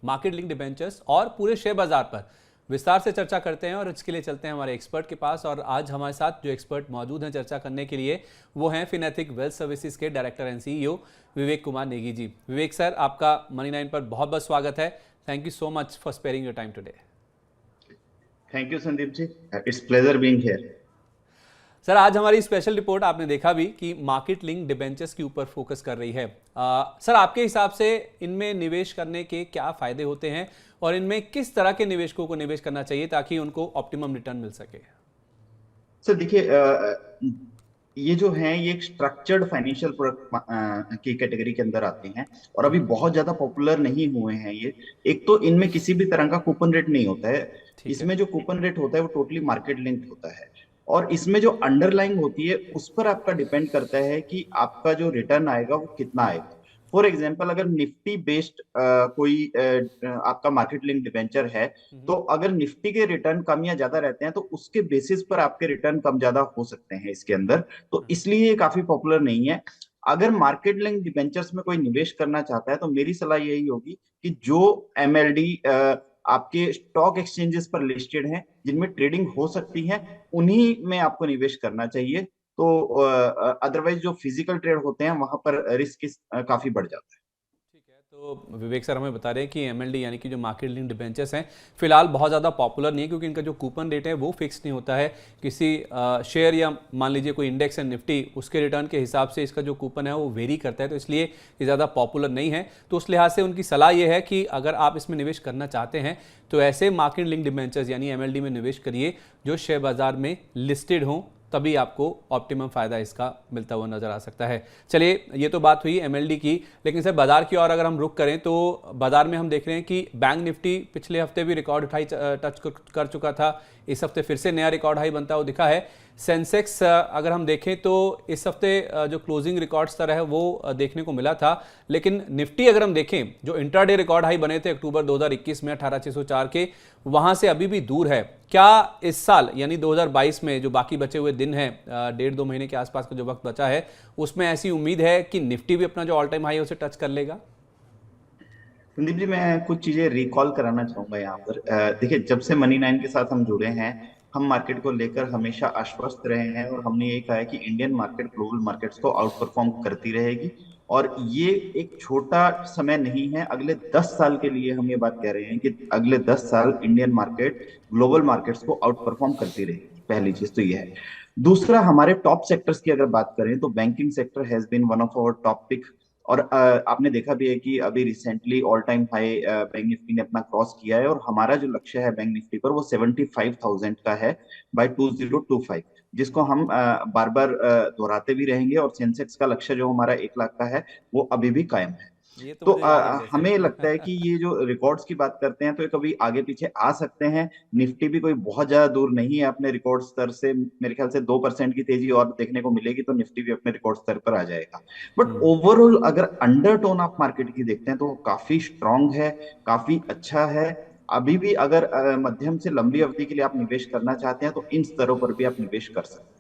Market link debentures और पूरे share बाजार पर विस्तार से चर्चा करते हैं। और इसके लिए चलते हैं हमारे एक्सपर्ट के पास। और आज हमारे साथ जो एक्सपर्ट मौजूद हैं चर्चा करने के लिए वो हैं फिनेथिक वेल्थ सर्विसेज के director and CEO Vivek Kumar Negi ji. Vivek sir, आपका मनी 9 पर बहुत बहुत स्वागत है। Thank you so much for sparing your time today. Thank you Sandeep ji, it's pleasure being here. Sir, आज हमारी स्पेशल रिपोर्ट आपने देखा भी कि मार्केट लिंक डिबेंचर्स के ऊपर फोकस कर रही है। सर, आपके हिसाब से इनमें निवेश करने के क्या फायदे होते हैं और इनमें किस तरह के निवेशकों को निवेश करना चाहिए ताकि उनको ऑप्टिमम रिटर्न मिल सके? सर देखिए, ये जो हैं ये एक स्ट्रक्चर्ड फाइनेंशियल प्रोडक्ट की कैटेगरी के अंदर आते हैं और अभी बहुत ज्यादा पॉपुलर नहीं हुए हैं ये। एक तो इनमें किसी भी तरह का कूपन रेट नहीं होता है। ठीक है। इसमें जो कूपन रेट होता है वो टोटली मार्केट लिंक्ड होता है और इसमें जो अंडरलाइंग होती है उस पर आपका डिपेंड करता है कि आपका जो रिटर्न आएगा वो कितना आएगा। फॉर एग्जाम्पल, अगर निफ्टी बेस्ड कोई आपका मार्केट लिंक डिबेंचर है, तो अगर निफ्टी के रिटर्न कम या ज्यादा रहते हैं तो उसके बेसिस पर आपके रिटर्न कम ज्यादा हो सकते हैं इसके अंदर, तो इसलिए ये काफी पॉपुलर नहीं है। अगर मार्केट लिंक डिबेंचर्स में कोई निवेश करना चाहता है तो मेरी सलाह यही होगी कि जो MLD आपके स्टॉक एक्सचेंजेस पर लिस्टेड हैं, जिनमें ट्रेडिंग हो सकती है, उन्हीं में आपको निवेश करना चाहिए। तो अदरवाइज जो फिजिकल ट्रेड होते हैं वहां पर रिस्क काफी बढ़ जाता है। ठीक है, तो विवेक सर हमें बता रहे हैं कि MLD यानी कि जो मार्केट लिंक डिबेंचर्स हैं फिलहाल बहुत ज़्यादा पॉपुलर नहीं है क्योंकि इनका जो कूपन रेट है वो फिक्स नहीं होता है। किसी शेयर या मान लीजिए कोई इंडेक्स है निफ्टी, उसके रिटर्न के हिसाब से इसका जो कूपन है वो वेरी करता है, तो इसलिए ये ज़्यादा पॉपुलर नहीं है। तो उस लिहाज से उनकी सलाह ये है कि अगर आप इसमें निवेश करना चाहते हैं तो ऐसे मार्केट लिंक डिबेंचर्स यानी MLD में निवेश करिए जो शेयर बाजार में लिस्टेड हों, तभी आपको ऑप्टिमम फायदा इसका मिलता हुआ नजर आ सकता है। चलिए, ये तो बात हुई MLD की, लेकिन सर बाजार की ओर अगर हम रुख करें तो बाजार में हम देख रहे हैं कि बैंक निफ्टी पिछले हफ्ते भी रिकॉर्ड हाई टच कर चुका था। इस हफ्ते फिर से नया रिकॉर्ड हाई बनता हुआ दिखा है। सेंसेक्स अगर हम देखें तो इस हफ्ते जो क्लोजिंग रिकॉर्ड स्तर है वो देखने को मिला था, लेकिन निफ्टी अगर हम देखें जो इंट्राडे रिकॉर्ड हाई बने थे अक्टूबर 2021 में 18,604 के, वहां से अभी भी दूर है। क्या इस साल यानी 2022 में जो बाकी बचे हुए दिन हैं, 1.5-2 महीने के आसपास का जो वक्त बचा है, उसमें ऐसी उम्मीद है कि निफ्टी भी अपना जो ऑल टाइम हाई है उसे टच कर लेगा? संदीप जी, मैं कुछ चीजें रिकॉल कराना चाहूंगा यहाँ पर। देखिए, जब से मनी 9 के साथ हम जुड़े हैं, हम मार्केट को लेकर हमेशा आश्वस्त रहे हैं और हमने ये कहा है कि इंडियन मार्केट ग्लोबल मार्केट्स को आउट परफॉर्म करती रहेगी। और ये एक छोटा समय नहीं है, अगले 10 साल के लिए हम ये बात कह रहे हैं कि अगले 10 साल इंडियन मार्केट ग्लोबल मार्केट्स को आउट परफॉर्म करती रहेगी। पहली चीज तो ये है। दूसरा, हमारे टॉप सेक्टर्स की अगर बात करें तो banking sector has been one of our top pick. और आपने देखा भी है कि अभी recently all time high bank Nifty ने अपना क्रॉस किया है और हमारा जो लक्ष्य है बैंक निफ्टी पर वो 75,000 का है बाय 2025, जिसको हम बार बार दोहराते भी रहेंगे। और सेंसेक्स का लक्ष्य जो हमारा 1 लाख का है वो अभी भी कायम है। ये तो तो मुझे याद है अच्छे हमें लगता है से। कि ये जो रिकॉर्ड्स की बात करते हैं तो ये कभी आगे पीछे आ सकते हैं। निफ्टी भी कोई बहुत ज्यादा दूर नहीं है अपने रिकॉर्ड स्तर से। मेरे ख्याल से 2% की तेजी और देखने को मिलेगी तो निफ्टी भी अपने रिकॉर्ड स्तर पर आ जाएगा। बट ओवरऑल अगर अंडरटोन आप मार्केट की देखते हैं तो वो काफी स्ट्रांग है, काफी अच्छा है। अभी भी अगर मध्यम से लंबी अवधि के लिए आप निवेश करना चाहते हैं तो इन स्तरों पर भी आप निवेश कर सकते हैं।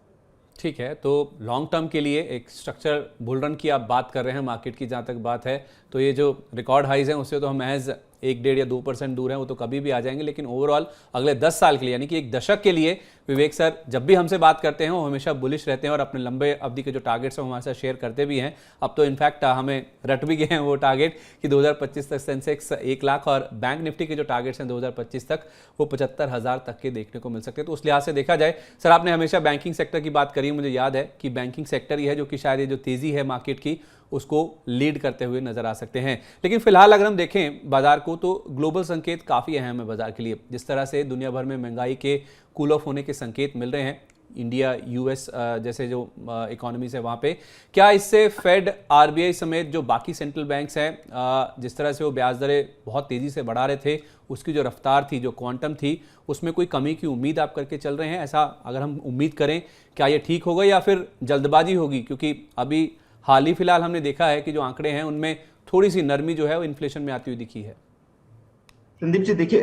ठीक है, तो लॉन्ग टर्म के लिए एक स्ट्रक्चर बुल रन की आप बात कर रहे हैं मार्केट की, जहाँ तक बात है तो ये जो रिकॉर्ड हाइज हैं उससे तो हम महज 1, 1.5 या 2% दूर हैं, वो तो कभी भी आ जाएंगे। लेकिन ओवरऑल अगले 10 साल के लिए यानी कि एक दशक के लिए विवेक सर जब भी हमसे बात करते हैं वो हमेशा बुलिश रहते हैं और अपने लंबे अवधि के जो टारगेट्स हैं हमारे साथ शेयर करते भी हैं। अब तो इनफैक्ट हमें रट भी गए हैं वो टारगेट कि 2025 तक सेंसेक्स 1 लाख और बैंक निफ्टी के जो टारगेट्स हैं 2025 तक वो 75,000 तक के देखने को मिल सकते हैं। तो उस लिहाज से देखा जाए, सर आपने हमेशा बैंकिंग सेक्टर की बात करी, मुझे याद है कि बैंकिंग सेक्टर ही है जो कि शायद ये जो तेजी है मार्केट की उसको लीड करते हुए नजर आ सकते हैं। लेकिन फिलहाल अगर हम देखें बाजार को तो ग्लोबल संकेत काफ़ी अहम है बाजार के लिए। जिस तरह से दुनिया भर में महंगाई के कूल ऑफ होने के संकेत मिल रहे हैं, इंडिया US जैसे जो इकोनॉमीज है वहाँ पे, क्या इससे फेड RBI समेत जो बाकी सेंट्रल बैंक्स हैं जिस तरह से वो ब्याज दरें बहुत तेज़ी से बढ़ा रहे थे, उसकी जो रफ्तार थी, जो क्वांटम थी, उसमें कोई कमी की उम्मीद आप करके चल रहे हैं? ऐसा अगर हम उम्मीद करें, क्या ये ठीक होगा या फिर जल्दबाजी होगी? क्योंकि अभी हाल ही फिलहाल हमने देखा है कि जो आंकड़े हैं उनमें थोड़ी सी नरमी जो है वो इन्फ्लेशन में आती हुई दिखी है। संदीप जी देखिए,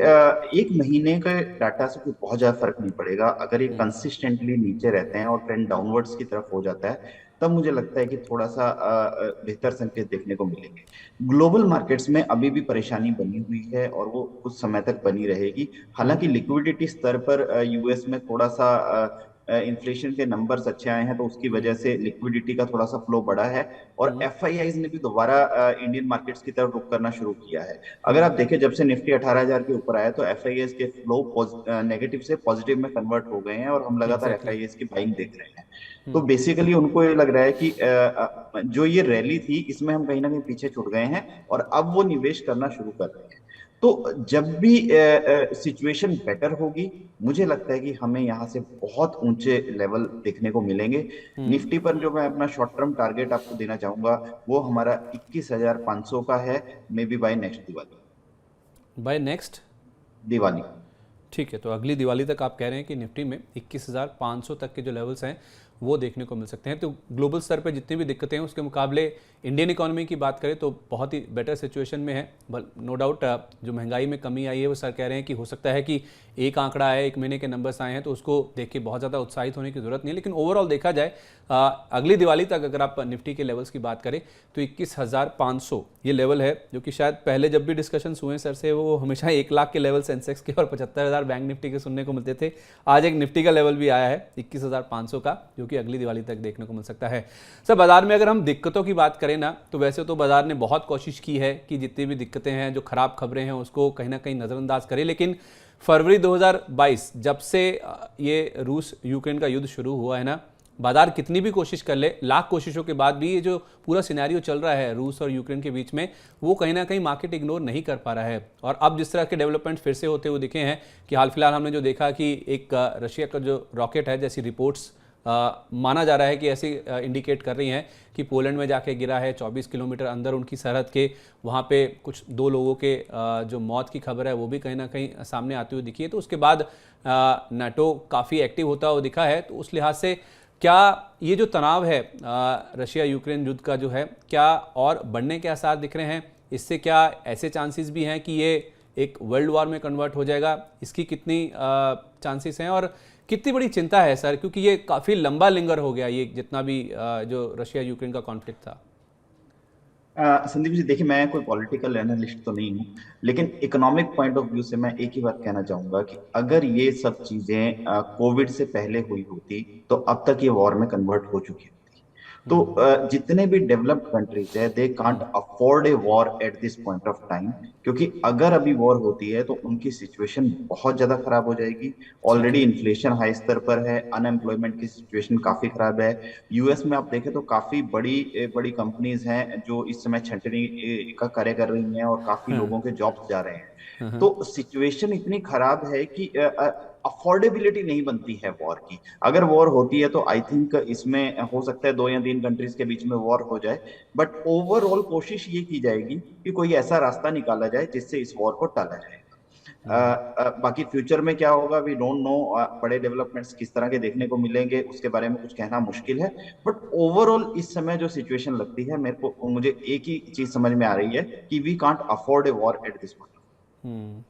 एक महीने के डाटा से कोई बहुत ज्यादा फर्क नहीं पड़ेगा। अगर ये कंसिस्टेंटली नीचे रहते हैं और ट्रेंड डाउनवर्ड्स की तरफ हो जाता है, तब मुझे लगता है कि थोड़ा सा बेहतर संकेत देखने को मिलेंगे। ग्लोबल मार्केट्स में अभी भी परेशानी बनी हुई है और वो कुछ समय तक बनी रहेगी। हालांकि लिक्विडिटी स्तर पर यूएस में थोड़ा सा इन्फ्लेशन के नंबर्स अच्छे आए हैं, तो उसकी वजह से लिक्विडिटी का थोड़ा सा फ्लो बढ़ा है। और एफआईआईज ने भी दोबारा इंडियन मार्केट्स की तरफ रुख करना शुरू किया है। अगर आप देखें, जब से निफ्टी 18,000 के ऊपर आया, तो एफआईएस के फ्लो नेगेटिव से पॉजिटिव में कन्वर्ट हो गए हैं और हम लगातार एग्जैक्टली। एफआईएस की बाइंग देख रहे हैं। तो बेसिकली उनको ये लग रहा है कि जो ये रैली थी, इसमें हम कहीं ना कहीं पीछे छूट गए हैं और अब वो निवेश करना शुरू कर रहे हैं। तो जब भी सिचुएशन बेटर होगी, मुझे लगता है कि हमें यहाँ से बहुत ऊंचे लेवल देखने को मिलेंगे। निफ्टी पर जो मैं अपना शॉर्ट टर्म टारगेट आपको देना चाहूंगा, वो हमारा 21,500 का है, maybe by next Diwali. By next Diwali. ठीक है, तो अगली दिवाली तक आप कह रहे हैं कि निफ्टी में 21,500 तक के जो लेवल्स हैं वो देखने को मिल सकते हैं। तो ग्लोबल स्तर पर जितनी भी दिक्कतें हैं उसके मुकाबले इंडियन इकोनॉमी की बात करें तो बहुत ही बेटर सिचुएशन में है। नो डाउट जो महंगाई में कमी आई है वो सर कह रहे हैं कि हो सकता है कि एक आंकड़ा आया, एक महीने के नंबर्स आए हैं तो उसको देख के बहुत ज़्यादा उत्साहित होने की जरूरत नहीं है। लेकिन ओवरऑल देखा जाए अगली दिवाली तक अगर आप निफ्टी के लेवल्स की बात करें तो 21,500 ये लेवल है, जो कि शायद पहले जब भी डिस्कशन हुए सर से वो हमेशा 1 लाख के लेवल सेंसेक्स के और 75,000 बैंक निफ्टी के सुनने को मिलते थे। आज एक निफ्टी का लेवल भी आया है 21,500 का, जो कि अगली दिवाली तक देखने को मिल सकता है। सर बाजार में अगर हम दिक्कतों की बात करें ना, तो वैसे तो बाजार ने बहुत कोशिश की है कि जितनी भी दिक्कतें हैं, जो खराब खबरें हैं, उसको कहीं ना कहीं नज़रअंदाज करें। लेकिन फरवरी 2022 जब से ये रूस यूक्रेन का युद्ध शुरू हुआ है ना, बाजार कितनी भी कोशिश कर ले, लाख कोशिशों के बाद भी ये जो पूरा सिनेरियो चल रहा है रूस और यूक्रेन के बीच में, वो कहीं ना कहीं मार्केट इग्नोर नहीं कर पा रहा है। और अब जिस तरह के डेवलपमेंट फिर से होते हुए दिखे हैं कि हाल फिलहाल हमने जो देखा कि एक रशिया का जो रॉकेट है, जैसी रिपोर्ट्स माना जा रहा है कि ऐसी इंडिकेट कर रही हैं कि पोलैंड में जाके गिरा है 24 किलोमीटर अंदर उनकी सरहद के, वहाँ पे कुछ 2 लोगों के जो मौत की खबर है वो भी कहीं ना कहीं सामने आती हुई दिखी है। तो उसके बाद नाटो काफ़ी एक्टिव होता हुआ दिखा है। तो उस लिहाज से क्या ये जो तनाव है रशिया यूक्रेन युद्ध का जो है, क्या और बढ़ने के आसार दिख रहे हैं? इससे क्या ऐसे चांसेस भी हैं कि ये एक वर्ल्ड वॉर में कन्वर्ट हो जाएगा? इसकी कितनी चांसेस हैं और कितनी बड़ी चिंता है सर, क्योंकि ये काफ़ी लंबा लिंगर हो गया, ये जितना भी जो रशिया यूक्रेन का कॉन्फ्लिक्ट था। संदीप जी देखिए, मैं कोई पॉलिटिकल एनालिस्ट तो नहीं हूँ, लेकिन इकोनॉमिक पॉइंट ऑफ व्यू से मैं एक ही बात कहना चाहूंगा कि अगर ये सब चीजें कोविड से पहले हुई होती, तो अब तक ये वॉर में कन्वर्ट हो चुकी होती। तो जितने भी डेवलप्ड कंट्रीज है, they can't afford a war at this point of time, क्योंकि अगर अभी वॉर होती है तो उनकी सिचुएशन बहुत ज्यादा खराब हो जाएगी। ठीक ऑलरेडी है। इन्फ्लेशन हाई स्तर पर है, अनएम्प्लॉयमेंट की सिचुएशन काफी खराब है। यूएस में आप देखें तो काफी बड़ी बड़ी कंपनीज हैं जो इस समय छंटनी का कार्य कर रही हैं और काफी हाँ। लोगों के जॉब्स जा रहे हैं। हाँ। तो सिचुएशन इतनी खराब है कि अफोर्डेबिलिटी नहीं बनती है वॉर की। अगर वॉर होती है तो आई थिंक इसमें हो सकता है 2 या 3 कंट्रीज के बीच में वॉर हो जाए, बट ओवरऑल कोशिश ये की जाएगी कि कोई ऐसा रास्ता निकाला जाए जिससे इस वॉर को टाला जाए। बाकी फ्यूचर में क्या होगा, वी डोंट नो। बड़े डेवलपमेंट्स किस तरह के देखने को मिलेंगे उसके बारे में कुछ कहना मुश्किल है। बट ओवरऑल इस समय जो सिचुएशन लगती है मेरे को, मुझे एक ही चीज समझ में आ रही है कि we can't afford a war at this point.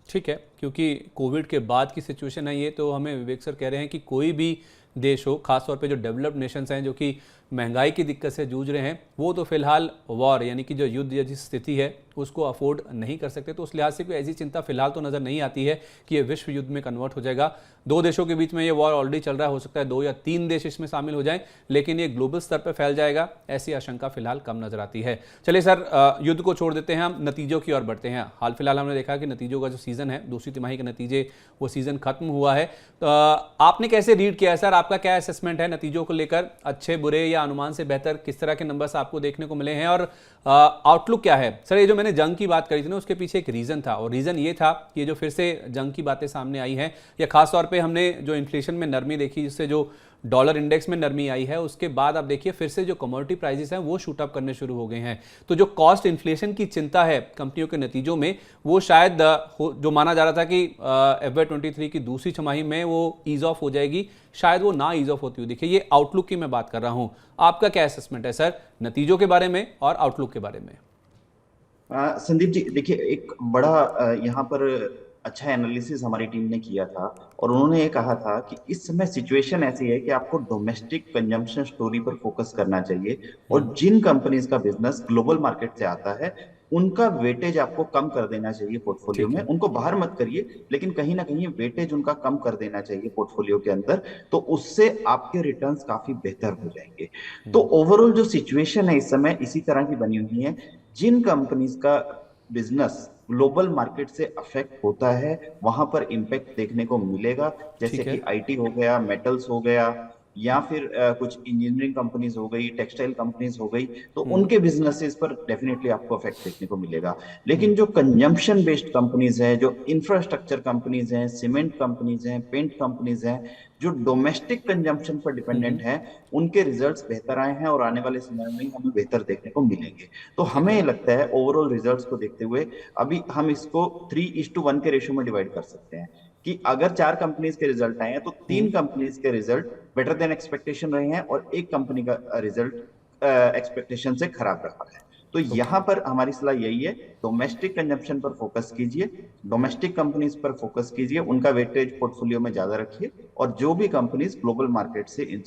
ठीक है, क्योंकि कोविड के बाद की सिचुएशन है ये, तो हमें विवेक सर कह रहे हैं कि कोई भी देश हो, खासतौर पे जो डेवलप्ड नेशंस हैं जो कि महंगाई की दिक्कत से जूझ रहे हैं, वो तो फिलहाल वॉर यानी कि जो युद्ध या जिस स्थिति है उसको अफोर्ड नहीं कर सकते। तो उस लिहाज से कोई ऐसी चिंता फिलहाल तो नज़र नहीं आती है कि ये विश्व युद्ध में कन्वर्ट हो जाएगा। 2 देशों के बीच में ये वॉर ऑलरेडी चल रहा है, हो सकता है 2 या 3 देश इसमें शामिल हो जाएं, लेकिन ये ग्लोबल स्तर पर फैल जाएगा, ऐसी आशंका फिलहाल कम नजर आती है। चलिए सर, युद्ध को छोड़ देते हैं, हम नतीजों की ओर बढ़ते हैं। हाल फिलहाल हमने देखा कि नतीजों का जो सीजन है, दूसरी तिमाही के नतीजे, वो सीजन खत्म हुआ है। तो आपने कैसे रीड किया है सर? आपका क्या असेसमेंट है नतीजों को लेकर? अच्छे, बुरे या अनुमान से बेहतर किस तरह के नंबर्स आपको देखने को मिले हैं और आउटलुक क्या है? सर ये जो मैंने जंग की बात करी थी ना, उसके पीछे एक रीजन था, और रीजन ये था कि ये जो फिर से जंग की बातें सामने आई हैं, या खास तौर पे हमने जो इन्फ्लेशन में नरमी देखी, जिससे जो डॉलर इंडेक्स में नरमी आई है, उसके बाद आप देखिए फिर से जो कमोडिटी प्राइसेस हैं वो शूट अप करने शुरू हो गए हैं। तो जो कॉस्ट इन्फ्लेशन की चिंता है कंपनियों के नतीजों में, वो शायद जो माना जा रहा था कि FY23 की दूसरी छमाही में वो ईज ऑफ हो जाएगी, शायद वो ना ईज ऑफ होती हुई दिखे। ये आउटलुक की मैं बात कर रहा हूं। आपका क्या असेसमेंट है सर नतीजों के बारे में और आउटलुक के बारे में? संदीप जी देखिए, एक बड़ा यहाँ पर अच्छा एनालिसिस हमारी टीम ने किया था। और उन्होंने ये कहा था कि इस समय सिचुएशन ऐसी है कि आपको डोमेस्टिक कंजम्पशन स्टोरी पर फोकस करना चाहिए, और जिन कंपनीज का बिजनेस ग्लोबल मार्केट से आता है उनका वेटेज आपको कम कर देना चाहिए पोर्टफोलियो ठीक में। है। उनको बाहर मत करिए, लेकिन कहीं ना कहीं वेटेज उनका कम कर देना चाहिए पोर्टफोलियो के अंदर। तो उससे आपके रिटर्न्स काफी बेहतर हो जाएंगे। तो ओवरऑल जो सिचुएशन है इस समय इसी तरह की बनी हुई है। जिन कंपनीज का बिजनेस ग्लोबल मार्केट से अफेक्ट होता है वहां पर इम्पैक्ट देखने को मिलेगा, जैसे ठीक है। कि आईटी हो गया, मेटल्स हो गया, या फिर कुछ इंजीनियरिंग कंपनीज हो गई, टेक्सटाइल कंपनीज हो गई। तो हम्म। उनके बिजनेसेस पर डेफिनेटली आपको अफेक्ट देखने को मिलेगा। हम्म। लेकिन जो कंजम्पशन बेस्ड कंपनीज है, जो इंफ्रास्ट्रक्चर कंपनीज हैं, सीमेंट कंपनीज हैं, पेंट कंपनीज हैं, जो डोमेस्टिक कंजम्पशन पर डिपेंडेंट हैं, उनके रिजल्ट्स बेहतर आए हैं और आने वाले समय में हमें बेहतर देखने को मिलेंगे। तो ठीक हमें है। लगता है ओवरऑल रिजल्ट्स को देखते हुए अभी हम इसको 3:1 के रेशियो में डिवाइड कर सकते हैं, कि अगर 4 कंपनीज के रिजल्ट आए हैं तो हम्म। 3 कंपनीज के रिजल्ट बेटर देन एक्सपेक्टेशन रहे हैं, और एक कंपनी का रिजल्ट एक्सपेक्टेशन से खराब रहा है। तो ओके। यहां पर हमारी सलाह यही है, डोमेस्टिक कंजम्पशन पर फोकस कीजिए, डोमेस्टिक कंपनीज पर फोकस कीजिए, उनका वेटेज पोर्टफोलियो में ज्यादा रखिए, और जो भी कंपनीज ग्लोबल मार्केट से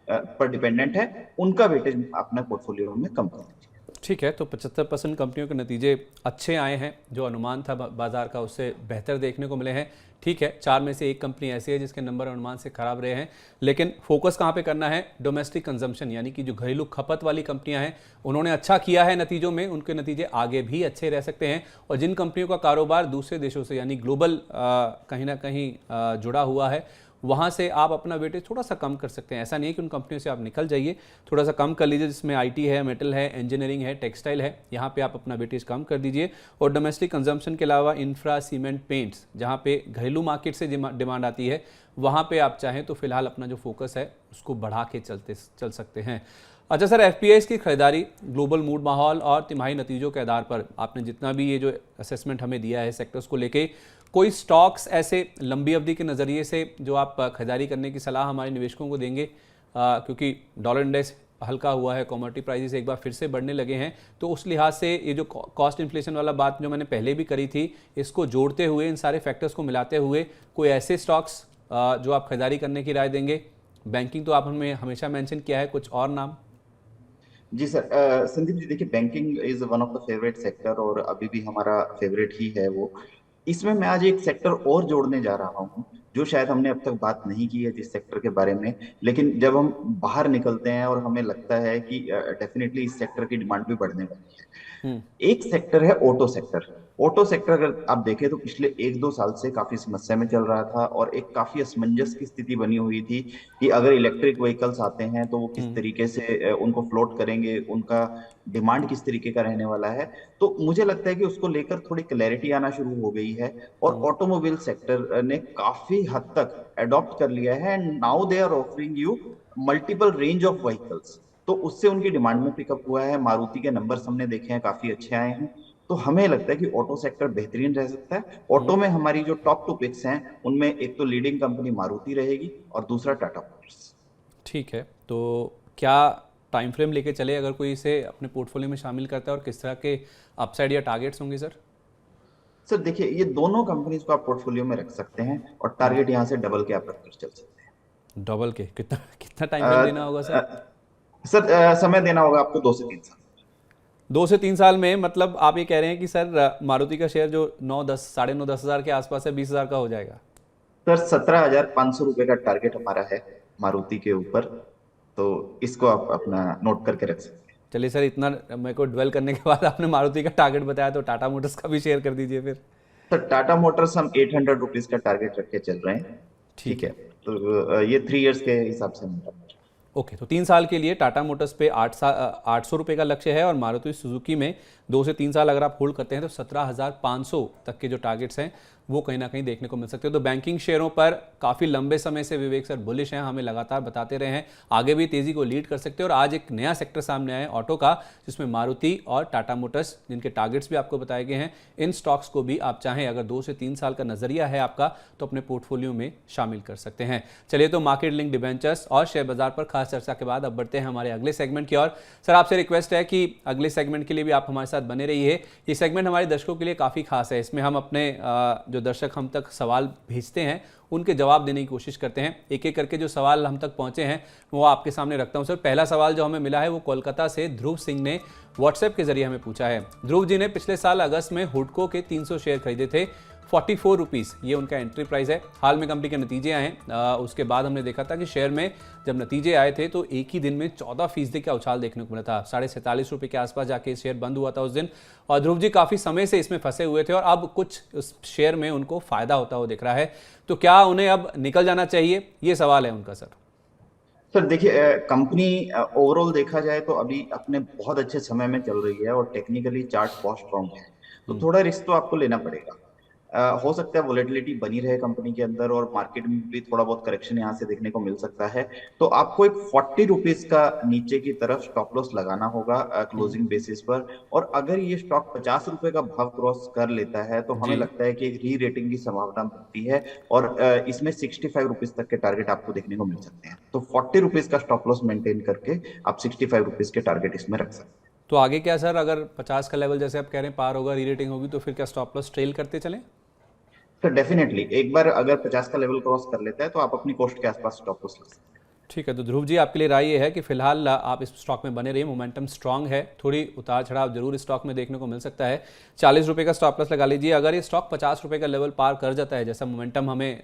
पर डिपेंडेंट है उनका वेटेज अपने पोर्टफोलियो में कम कर दीजिए। ठीक है, तो 75% कंपनियों के नतीजे अच्छे आए हैं, जो अनुमान था बाजार का उससे बेहतर देखने को मिले हैं। ठीक है, 4 में से एक कंपनी ऐसी है जिसके नंबर अनुमान से खराब रहे हैं, लेकिन फोकस कहाँ पे करना है? डोमेस्टिक कंजम्पशन, यानी कि जो घरेलू खपत वाली कंपनियां हैं उन्होंने अच्छा किया है नतीजों में, उनके नतीजे आगे भी अच्छे रह सकते हैं। और जिन कंपनियों का कारोबार दूसरे देशों से यानी ग्लोबल कहीं ना कहीं जुड़ा हुआ है, वहाँ से आप अपना वेटेज थोड़ा सा कम कर सकते हैं। ऐसा नहीं है कि उन कंपनियों से आप निकल जाइए, थोड़ा सा कम कर लीजिए, जिसमें आईटी है, मेटल है, इंजीनियरिंग है, टेक्सटाइल है, यहाँ पे आप अपना वेटेज कम कर दीजिए। और डोमेस्टिक कंजम्पशन के अलावा इंफ्रा, सीमेंट, पेंट्स, जहाँ पे घरेलू मार्केट से डिमांड आती है, वहाँ पे आप चाहें तो फिलहाल अपना जो फोकस है उसको बढ़ा के चल सकते हैं। अच्छा सर, एफपीआईज की खरीदारी ग्लोबल मूड, माहौल और तिमाही नतीजों के आधार पर आपने जितना भी ये जो असेसमेंट हमें दिया है सेक्टर्स को लेके, कोई स्टॉक्स ऐसे लंबी अवधि के नज़रिए से जो आप खरीदारी करने की सलाह हमारे निवेशकों को देंगे? क्योंकि डॉलर इंडेक्स हल्का हुआ है, कमोडिटी प्राइसेस एक बार फिर से बढ़ने लगे हैं, तो उस लिहाज से ये जो कॉस्ट इन्फ्लेशन वाला बात जो मैंने पहले भी करी थी, इसको जोड़ते हुए, इन सारे फैक्टर्स को मिलाते हुए कोई ऐसे स्टॉक्स जो आप खरीदारी करने की राय देंगे? बैंकिंग तो आप हमें हमेशा मेंशन किया है, कुछ और नाम? जी सर, संदीप जी देखिए, banking is one of the favourite sector, और अभी भी हमारा फेवरेट ही है वो। इसमें मैं आज एक सेक्टर और जोड़ने जा रहा हूँ, जो शायद हमने अब तक बात नहीं की है जिस सेक्टर के बारे में, लेकिन जब हम बाहर निकलते हैं और हमें लगता है कि डेफिनेटली इस सेक्टर की डिमांड भी बढ़ने वाली है। हम्म। एक सेक्टर है ऑटो सेक्टर। ऑटो सेक्टर अगर आप देखें तो पिछले 1-2 साल से काफी समस्या में चल रहा था, और एक काफी असमंजस की स्थिति बनी हुई थी कि अगर इलेक्ट्रिक व्हीकल्स आते हैं तो वो किस हम्म। तरीके से उनको फ्लोट करेंगे, उनका डिमांड किस तरीके का रहने वाला है। तो मुझे लगता है कि उसको लेकर थोड़ी क्लैरिटी आना शुरू हो गई है, और हम्म। ऑटोमोबाइल सेक्टर ने काफी हद तक अडॉप्ट कर लिया है, and now they are offering you multiple range of vehicles. तो उससे उनकी डिमांड में पिकअप हुआ है। मारुति के नंबर्स हमने देखे हैं, काफी अच्छे आए हैं। तो हमें लगता है कि ऑटो सेक्टर बेहतरीन रह सकता है। हम्म। ऑटो में हमारी जो टॉप 2 पिक्स हैं उनमें एक तो लीडिंग कंपनी मारुति रहेगी, और दूसरा टाटा मोटर्स। ठीक है, तो क्या टाइम फ्रेम लेके चले अगर कोई इसे अपने पोर्टफोलियो में शामिल करता है, और किस तरह के अपसाइड या टारगेट्स होंगे सर? सर देखिए, ये दोनों कंपनीज को आप पोर्टफोलियो में रख सकते हैं, और टारगेट यहाँ से डबल के आप रखकर चल सकते हैं। डबल के कितना कितना अ, टाइम फ्रेम देना होगा सर? सर समय देना होगा आपको 2 से 3 साल। 2 से 3 साल में, मतलब आप ये कह रहे हैं कि सर मारुति का शेयर जो 9-10, 9.5-10 हज़ार के आसपास है, 20 हज़ार का हो जाएगा? सर 17,500 रुपए का टारगेट हमारा है मारुति के ऊपर। तो इसको आप अपना नोट करके रख सकते हैं। चलिए सर, इतना मेरे को ड्वेल करने के बाद आपने मारुति का टारगेट बताया, तो टाटा मोटर्स का भी शेयर कर दीजिए फिर। सर टाटा मोटर्स हम 800 रुपीज का टारगेट रख के चल रहे हैं। ठीक ठीक है, है। तो ये 3 इयर्स के हिसाब से हम ओके, तो 3 साल के लिए टाटा मोटर्स पे 800 रुपये का लक्ष्य है, और मारुति सुजुकी में 2 से 3 साल अगर आप होल्ड करते हैं तो 17,500 तक के जो टारगेट्स हैं वो कहीं ना कहीं देखने को मिल सकते हैं। तो बैंकिंग शेयरों पर काफ़ी लंबे समय से विवेक सर बुलिश हैं, हमें लगातार बताते रहे हैं, आगे भी तेज़ी को लीड कर सकते हैं। और आज एक नया सेक्टर सामने आया है ऑटो का, जिसमें मारुति और टाटा मोटर्स, जिनके टारगेट्स भी आपको बताए गए हैं। इन स्टॉक्स को भी आप चाहें, अगर 2 से 3 साल का नजरिया है आपका, तो अपने पोर्टफोलियो में शामिल कर सकते हैं। चलिए, तो मार्केट लिंक डिबेंचर्स और शेयर बाजार पर खास चर्चा के बाद अब बढ़ते हैं हमारे अगले सेगमेंट की ओर। सर, आपसे रिक्वेस्ट है कि अगले सेगमेंट के लिए भी आप हमारे साथ बने रहिए। ये सेगमेंट हमारे दर्शकों के लिए काफ़ी खास है। इसमें हम अपने जो दर्शक हम तक सवाल भेजते हैं, उनके जवाब देने की कोशिश करते हैं। एक एक करके जो सवाल हम तक पहुंचे हैं वो आपके सामने रखता हूं। सर, पहला सवाल जो हमें मिला है वो कोलकाता से ध्रुव सिंह ने व्हाट्सएप के जरिए हमें पूछा है। ध्रुव जी ने पिछले साल अगस्त में हुडको के 300 शेयर खरीदे थे, 44 रुपीज़ ये उनका एंट्री प्राइस है। हाल में कंपनी के नतीजे आए, उसके बाद हमने देखा था कि शेयर में जब नतीजे आए थे तो एक ही दिन में 14% का उछाल देखने को मिला था। 47.5 रुपये के आसपास जाके शेयर बंद हुआ था उस दिन। और ध्रुव जी काफ़ी समय से इसमें फंसे हुए थे और अब कुछ उस शेयर में उनको फायदा होता हुआ दिख रहा है, तो क्या उन्हें अब निकल जाना चाहिए, ये सवाल है उनका। सर सर देखिए, कंपनी ओवरऑल देखा जाए तो अभी अपने बहुत अच्छे समय में चल रही है और टेक्निकली चार्ट बहुत स्ट्रांग है। तो थोड़ा रिस्क तो आपको लेना पड़ेगा। हो सकता है वोलेटिलिटी बनी रहे कंपनी के अंदर और मार्केट में भी थोड़ा बहुत करेक्शन यहाँ से देखने को मिल सकता है। तो आपको एक 40 रुपीज का नीचे की तरफ स्टॉप लॉस लगाना होगा क्लोजिंग बेसिस पर। और अगर ये स्टॉक 50 रुपए का भाव क्रॉस कर लेता है तो हमें जी, लगता है कि एक री रेटिंग की संभावना बनती है। और इसमें 65 रुपीज तक के टारगेट आपको देखने को मिल सकते हैं। तो 40 रुपीज का स्टॉप लॉस मेंटेन करके आप 65 रुपीज के टारगेट इसमें रख सकते हैं। तो आगे क्या सर, अगर 50 का लेवल जैसे आप कह रहे हैं पार होगा, री रेटिंग होगी, तो फिर क्या स्टॉप लॉस ट्रेल करते चलें? तो डेफिनेटली एक बार अगर 50 का लेवल क्रॉस कर लेता है तो आप अपनी कॉस्ट के आसपास स्टॉप लॉस लगा सकते हैं। ठीक है, तो ध्रुव जी आपके लिए राय ये है कि फिलहाल आप इस स्टॉक में बने रहिए, मोमेंटम स्ट्रांग है, थोड़ी उतार चढ़ाव जरूर इस स्टॉक में देखने को मिल सकता है। 40 रुपये का स्टॉप लॉस लगा लीजिए। अगर ये स्टॉक 50 रुपये का लेवल पार कर जाता है, जैसा मोमेंटम हमें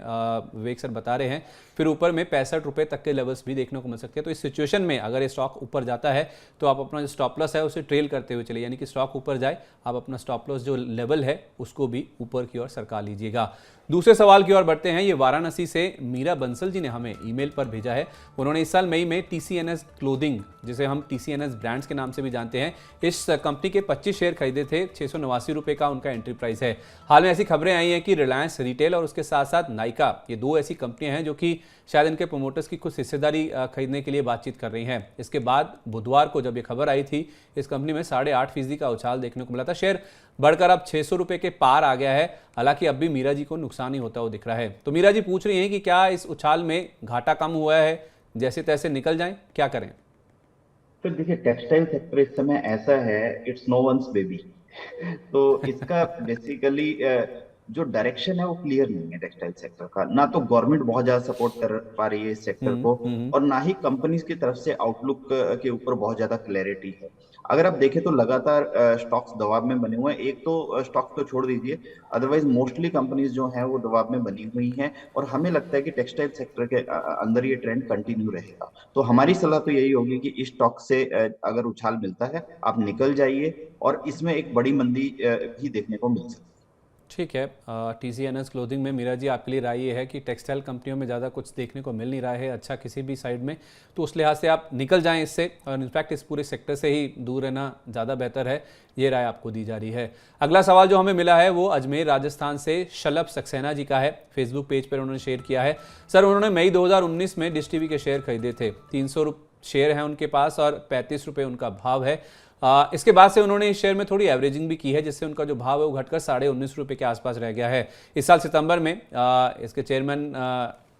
विवेक सर बता रहे हैं, फिर ऊपर में 65 रुपये तक के लेवल्स भी देखने को मिल सकते हैं। तो इस सिचुएशन में अगर ये स्टॉक ऊपर जाता है तो आप अपना जो स्टॉप लॉस है उसे ट्रेल करते हुए चलिए, यानी कि स्टॉक ऊपर जाए, आप अपना स्टॉप लॉस जो लेवल है उसको भी ऊपर की ओर सरका लीजिएगा। दूसरे सवाल की ओर बढ़ते हैं। ये वाराणसी से मीरा बंसल जी ने हमें ईमेल पर भेजा है। उन्होंने इस साल मई में TCNS क्लोथिंग, जिसे हम TCNS ब्रांड्स के नाम से भी जानते हैं, इस कंपनी के 25 शेयर खरीदे थे। 689 रुपये का उनका एंट्री प्राइस है। हाल में ऐसी खबरें आई हैं कि रिलायंस रिटेल और उसके साथ साथ नाइका, ये 2 ऐसी कंपनियां हैं जो कि शायद इनके प्रमोटर्स की कुछ हिस्सेदारी खरीदने के लिए बातचीत कर रही हैं। इसके बाद बुधवार को जब ये खबर आई थी, इस कंपनी में 8.5% का उछाल देखने को मिला था। शेयर बढ़कर अब 600 रुपये के पार आ गया है। हालांकि अब भी मीरा जी को नुकसान ही होता हुआ दिख रहा है। तो मीरा जी पूछ रही हैं कि क्या इस उछाल में घाटा कम हुआ है, जैसे तैसे निकल जाएं, क्या करें? तो देखिए, टेक्सटाइल सेक्टर इस समय ऐसा है, इट्स नो वंस बेबी। तो इसका बेसिकली जो डायरेक्शन है वो क्लियर नहीं है टेक्सटाइल सेक्टर का। ना तो गवर्नमेंट बहुत ज्यादा सपोर्ट कर पा रही है इस सेक्टर को, और ना ही कंपनीज की तरफ से आउटलुक के ऊपर बहुत ज्यादा क्लैरिटी है। अगर आप देखें तो लगातार स्टॉक्स दबाव में बने हुए हैं। एक तो स्टॉक्स तो छोड़ दीजिए, अदरवाइज मोस्टली कंपनीज जो हैं वो दबाव में बनी हुई हैं। और हमें लगता है कि टेक्सटाइल सेक्टर के अंदर ये ट्रेंड कंटिन्यू रहेगा। तो हमारी सलाह तो यही होगी कि इस स्टॉक से अगर उछाल मिलता है आप निकल जाइए, और इसमें एक बड़ी मंदी भी देखने को मिल सकती है। ठीक है, TCNS क्लोथिंग में मीरा जी आपके लिए राय ये है कि टेक्सटाइल कंपनियों में ज़्यादा कुछ देखने को मिल नहीं रहा है अच्छा किसी भी साइड में, तो उस लिहाज से आप निकल जाएं इससे, और इनफैक्ट इस पूरे सेक्टर से ही दूर रहना ज़्यादा बेहतर है। ये राय आपको दी जा रही है। अगला सवाल जो हमें मिला है वो अजमेर राजस्थान से शलभ सक्सेना जी का है। फेसबुक पेज पर उन्होंने शेयर किया है। सर, उन्होंने मई 2019 में डिश टीवी के शेयर खरीदे थे। 300 शेयर हैं उनके पास और 35 रुपये उनका भाव है। इसके बाद से उन्होंने इस शेयर में थोड़ी एवरेजिंग भी की है, जिससे उनका जो भाव है वो घटकर 19.5 रुपये के आसपास रह गया है। इस साल सितंबर में इसके चेयरमैन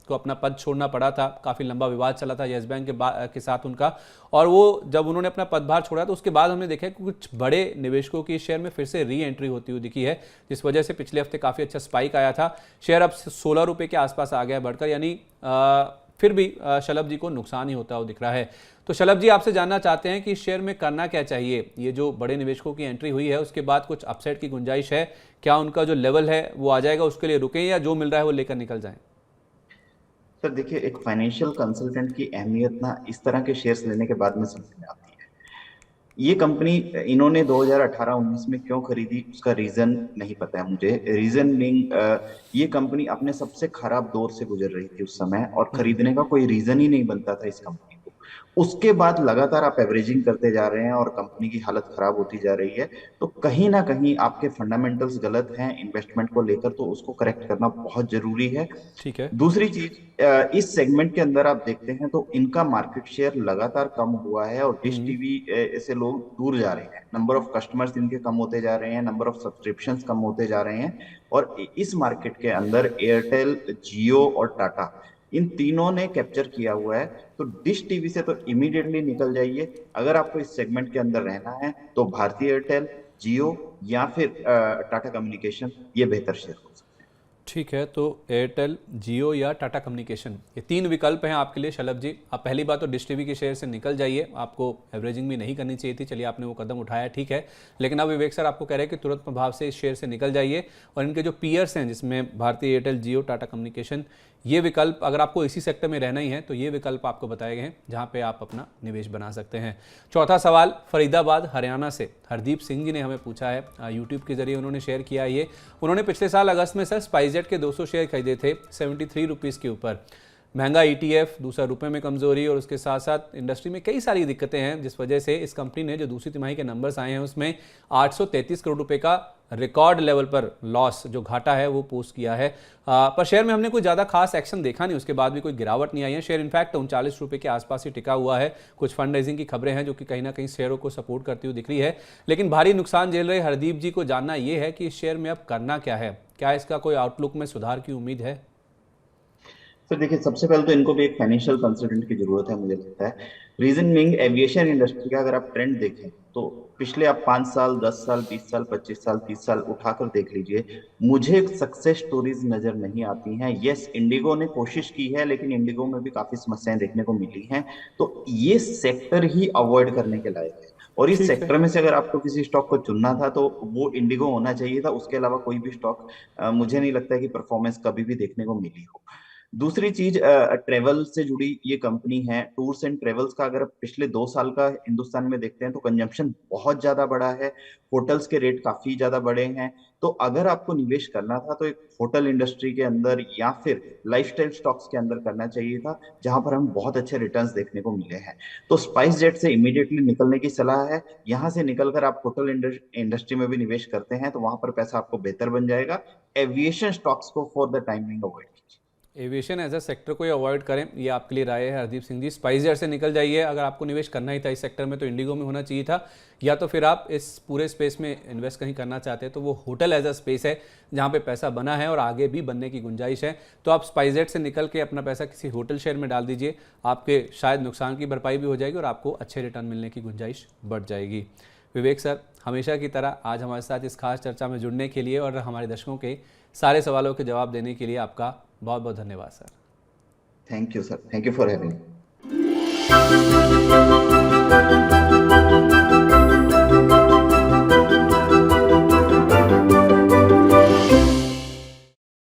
को अपना पद छोड़ना पड़ा था। काफ़ी लंबा विवाद चला था येस बैंक के साथ उनका, और वो जब उन्होंने अपना पदभार छोड़ा तो उसके बाद हमने देखा कि कुछ बड़े निवेशकों की शेयर में फिर से री एंट्री होती हुई दिखी है, जिस वजह से पिछले हफ्ते काफ़ी अच्छा स्पाइक आया था। शेयर अब 16 रुपये के आसपास आ गया है बढ़कर, यानी फिर भी शलभ जी को नुकसान ही होता हुआ दिख रहा है। तो शलभ जी आपसे जानना चाहते हैं कि इस शेयर में करना क्या चाहिए। ये जो बड़े निवेशकों की एंट्री हुई है उसके बाद कुछ अपसाइड की गुंजाइश है क्या? उनका जो लेवल है वो आ जाएगा, उसके लिए रुकें या जो मिल रहा है वो लेकर निकल जाएं? सर देखिए, एक फाइनेंशियल कंसल्टेंट की अहमियत ना इस तरह के शेयर्स लेने के बाद में समझ में आती है। ये कंपनी इन्होंने 2018-19 में क्यों खरीदी उसका रीजन नहीं पता है मुझे। रीजन बीइंग ये कंपनी अपने सबसे खराब दौर से गुजर रही थी उस समय, और खरीदने का कोई रीजन ही नहीं बनता था इस कंपनी को। उसके बाद लगातार आप एवरेजिंग करते जा रहे हैं और कंपनी की हालत खराब होती जा रही है, तो कहीं ना कहीं आपके फंडामेंटल्स गलत हैं इन्वेस्टमेंट को लेकर, तो उसको करेक्ट करना बहुत जरूरी है। ठीक है। दूसरी चीज, इस सेगमेंट के अंदर आप देखते हैं तो इनका मार्केट शेयर लगातार कम हुआ है और डिश हम्म। टीवी से लोग दूर जा रहे हैं, नंबर ऑफ कस्टमर्स इनके कम होते जा रहे हैं, नंबर ऑफ सब्सक्रिप्शंस कम होते जा रहे हैं। और इस मार्केट के अंदर एयरटेल, जियो और टाटा, इन तीनों ने कैप्चर किया हुआ है। तो डिश टीवी से तो इमीडिएटली निकल जाइए। अगर आपको इस सेगमेंट के अंदर रहना है तो भारतीय एयरटेल, जियो या फिर टाटा कम्युनिकेशन, ये बेहतर शेयर हो सकते हैं। ठीक है, तो एयरटेल, जियो या टाटा कम्युनिकेशन, ये तीन विकल्प हैं आपके लिए शलभ जी। आप पहली बात तो डिश टीवी के शेयर से निकल जाइए, आपको एवरेजिंग भी नहीं करनी चाहिए थी, चलिए आपने वो कदम उठाया, ठीक है। लेकिन अब विवेक सर आपको कह रहे हैं कि तुरंत प्रभाव से इस शेयर से निकल जाइए, और इनके जो पीयर्स हैं जिसमें भारतीय एयरटेल, जियो, टाटा कम्युनिकेशन, ये विकल्प अगर आपको इसी सेक्टर में रहना ही है तो ये विकल्प आपको बताए गए हैं जहां पे आप अपना निवेश बना सकते हैं। चौथा सवाल फरीदाबाद हरियाणा से हरदीप सिंह जी ने हमें पूछा है, यूट्यूब के जरिए उन्होंने शेयर किया ये। उन्होंने पिछले साल अगस्त में सर स्पाइसजेट के 200 शेयर खरीदे थे 73 रुपीज़ के ऊपर। महंगा ईटीएफ, दूसरा रुपए में कमजोरी और उसके साथ साथ इंडस्ट्री में कई सारी दिक्कतें हैं, जिस वजह से इस कंपनी ने जो दूसरी तिमाही के नंबर्स आए हैं उसमें 833 करोड़ रुपए का रिकॉर्ड लेवल पर लॉस, जो घाटा है वो पोस्ट किया है। पर शेयर में हमने कोई ज़्यादा खास एक्शन देखा नहीं, उसके बाद भी कोई गिरावट नहीं आई है। शेयर इनफैक्ट 39 रुपये के आसपास ही टिका हुआ है। कुछ फंड रेजिंग की खबरें हैं जो कि कहीं ना कहीं शेयरों को सपोर्ट करती हुई दिख रही है। लेकिन भारी नुकसान झेल रहे हरदीप जी को जानना यह है कि इस शेयर में अब करना क्या है, क्या इसका कोई आउटलुक में सुधार की उम्मीद है? तो देखिए, सबसे पहले तो इनको भी एक फाइनेंशियल कंसल्टेंट की जरूरत है मुझे लगता है। रीजन बिंग, एविएशन इंडस्ट्री का अगर आप ट्रेंड देखें तो पिछले आप 5 साल, 10 साल, 20 साल, 25 साल, 30 साल उठाकर देख लीजिए, मुझे सक्सेस स्टोरीज नजर नहीं आती हैं। यस, इंडिगो ने कोशिश की है लेकिन इंडिगो में भी काफी समस्याएं देखने को मिली हैं। तो ये सेक्टर ही अवॉइड करने के लायक है। और इस ठीक है। सेक्टर में से अगर आपको किसी स्टॉक को चुनना था तो वो इंडिगो होना चाहिए था, उसके अलावा कोई भी स्टॉक मुझे नहीं लगता है कि परफॉर्मेंस कभी भी देखने को मिली हो। दूसरी चीज, ट्रेवल से जुड़ी ये कंपनी है, टूर्स एंड ट्रेवल्स का। अगर पिछले 2 साल का हिंदुस्तान में देखते हैं तो कंजम्पशन बहुत ज्यादा बढ़ा है, होटल्स के रेट काफी ज्यादा बढ़े हैं। तो अगर आपको निवेश करना था तो एक होटल इंडस्ट्री के अंदर या फिर लाइफस्टाइल स्टॉक्स के अंदर करना चाहिए था, जहां पर हमें बहुत अच्छे रिटर्न्स देखने को मिले हैं। तो स्पाइस जेट से इमीडिएटली निकलने की सलाह है। यहां से निकलकर आप होटल इंडस्ट्री में भी निवेश करते हैं तो वहां पर पैसा आपको बेहतर बन जाएगा। एविएशन स्टॉक्स को फॉर द टाइमिंग अवॉइड कीजिए। एविएशन एज अ सेक्टर को ही अवॉइड करें, ये आपके लिए राय है हरदीप सिंह जी। स्पाइसजेट से निकल जाइए, अगर आपको निवेश करना ही था इस सेक्टर में तो इंडिगो में होना चाहिए था, या तो फिर आप इस पूरे स्पेस में इन्वेस्ट कहीं करना चाहते हैं तो वो होटल एज अ स्पेस है जहाँ पे पैसा बना है और आगे भी बनने की गुंजाइश है। तो आप स्पाइसजेट से निकल के अपना पैसा किसी होटल शेयर में डाल दीजिए, आपके शायद नुकसान की भरपाई भी हो जाएगी और आपको अच्छे रिटर्न मिलने की गुंजाइश बढ़ जाएगी। विवेक सर, हमेशा की तरह आज हमारे साथ इस खास चर्चा में जुड़ने के लिए और हमारे दर्शकों के सारे सवालों के जवाब देने के लिए आपका बहुत बहुत धन्यवाद sir. Thank you sir, thank you for having.